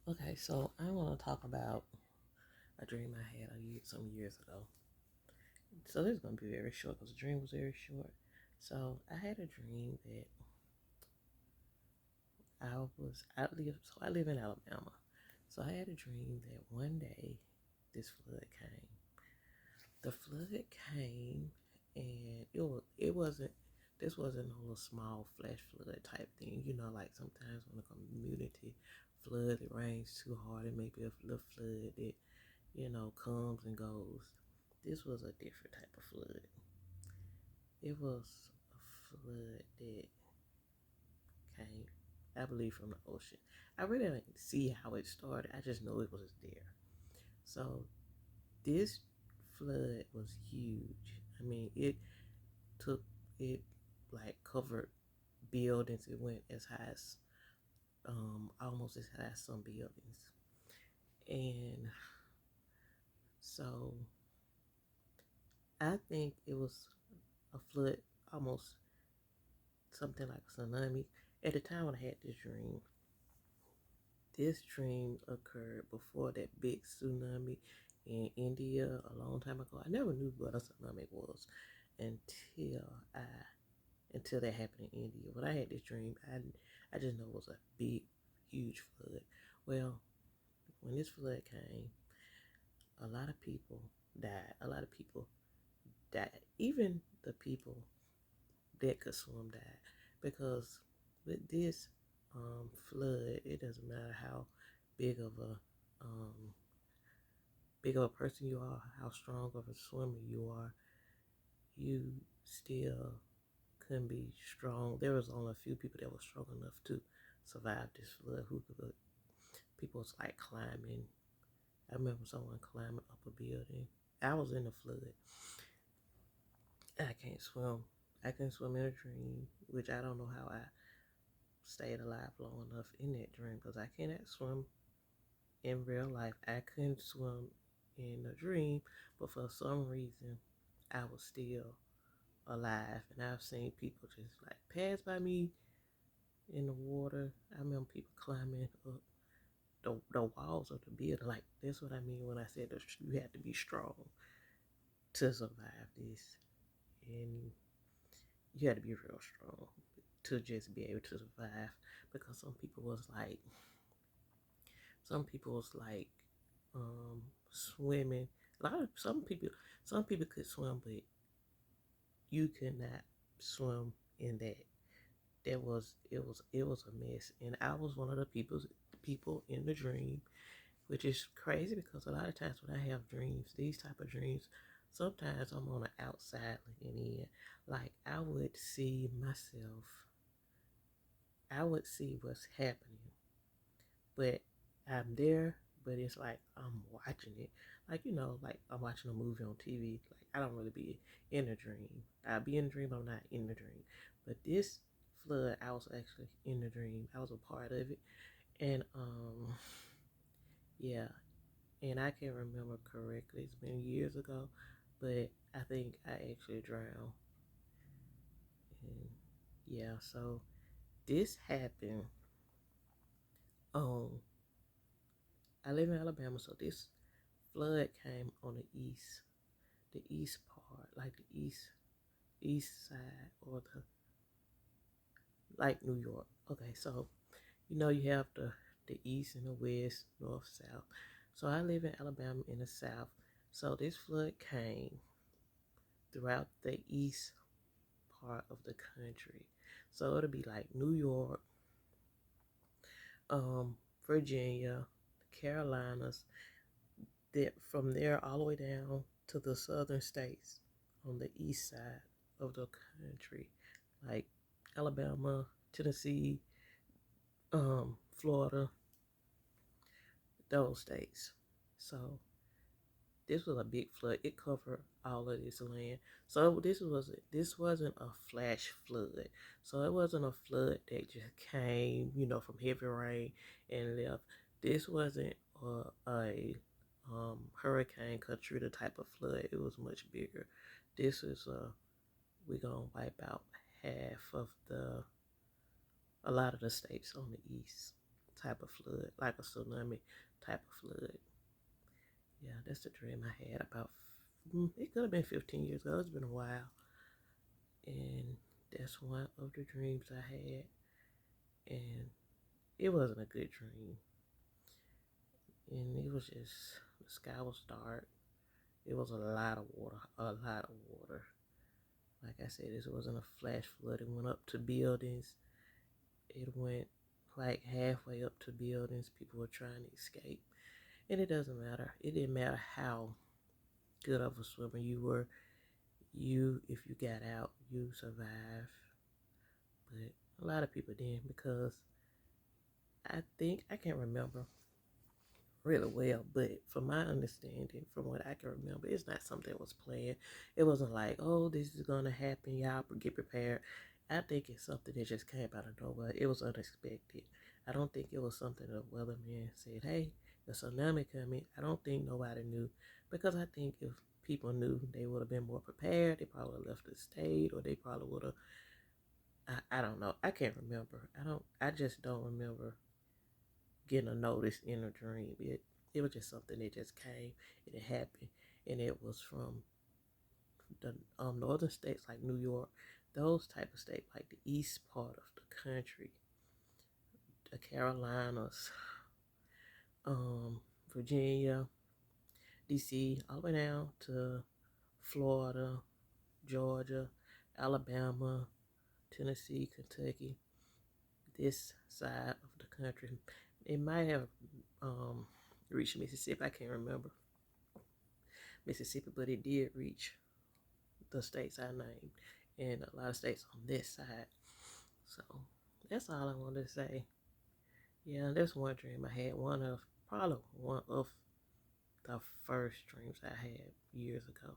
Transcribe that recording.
Okay, so I want to talk about a dream I had some years ago. So this is going to be very short because the dream was very short. So I had a dream that I live in Alabama. So I had a dream that one day this flood came. The flood came, and it wasn't this wasn't a little small flash flood type thing. Like sometimes when a community flood, it rains too hard, it may be a little flood that comes and goes. This was a different type of flood. It was a flood that came, I believe, from the ocean. I really didn't see how it started. I just know it was there. So this flood was huge. I mean, took it like covered buildings. It went as high as almost as high as some buildings. And so I think it was a flood, almost something like a tsunami. At the time when I had this dream occurred before that big tsunami in India a long time ago. I never knew what a tsunami was until I until that happened in India. When I had this dream, I just know it was a big, huge flood. Well, when this flood came, a lot of people died. A lot of people died. Even the people that could swim died because with this flood, it doesn't matter how big of a um, person you are, how strong of a swimmer you are, you still couldn't be strong. There was only a few people that were strong enough to survive this flood. People was like climbing. I remember someone climbing up a building. I was in the flood. I can't swim. I can swim in a dream, which I don't know how I stayed alive long enough in that dream because I cannot swim in real life. I couldn't swim in a dream, but for some reason, I was still alive. And I've seen people just like pass by me in the water. I remember people climbing up the walls of the building. Like, that's what I mean when I said that you had to be strong to survive this. And you had to be real strong to just be able to survive because some people was like swimming. A lot of some people could swim, but you could not swim in that. It was a mess, and I was one of the people in the dream, which is crazy because a lot of times when I have dreams, these type of dreams, sometimes I'm on the outside looking in. Like I would see what's happening, but I'm there, but it's like I'm watching it. Like, like I'm watching a movie on TV. Like, I don't really be in a dream. I'll be in a dream, I'm not in the dream. But this flood, I was actually in the dream. I was a part of it. And yeah, and I can't remember correctly. It's been years ago, but I think I actually drowned. And yeah, so this happened. Um, I live in Alabama, so this flood came on the east part, like the east side, or the like New York. Okay, so you have the east and the west, north, south. So I live in Alabama in the south. So this flood came throughout the east part of the country. So it'll be like New York, Virginia, the Carolinas, that from there all the way down to the southern states on the east side of the country, like Alabama, Tennessee, Florida, those states. So this was a big flood. It covered all of this land. So this wasn't a flash flood. So it wasn't a flood that just came, from heavy rain and left. This wasn't a hurricane Katrina type of flood. It was much bigger. This is we're gonna wipe out half of a lot of the states on the east type of flood, like a tsunami type of flood. Yeah, that's the dream I had about. It could have been 15 years ago. It's been a while, and that's one of the dreams I had, and it wasn't a good dream. And it was just the sky was dark. It was a lot of water, a lot of water. Like I said, this wasn't a flash flood. It went up to buildings. It went like halfway up to buildings. People were trying to escape. And it doesn't matter. It didn't matter how good of a swimmer you were. If you got out, you survived. But a lot of people didn't because I can't remember really well, but from my understanding, from what I can remember, it's not something that was planned. It wasn't like, oh, this is gonna happen, y'all get prepared. I think it's something that just came out of nowhere. It was unexpected. I don't think it was something the weatherman said, hey, the tsunami coming. I don't think nobody knew because I think if people knew, they would have been more prepared. They probably would have left the state, or they probably would have. I don't know. I can't remember. I just don't remember getting a notice in a dream. It was just something that just came and it happened, and it was from the northern states like New York, those type of states like the east part of the country, the Carolinas, Virginia, DC, all the way down to Florida, Georgia, Alabama, Tennessee, Kentucky. This side of the country, it might have reached Mississippi. I can't remember Mississippi, but it did reach the states I named and a lot of states on this side. So that's all I wanted to say. Yeah, that's one dream I had. Probably one of the first dreams I had years ago.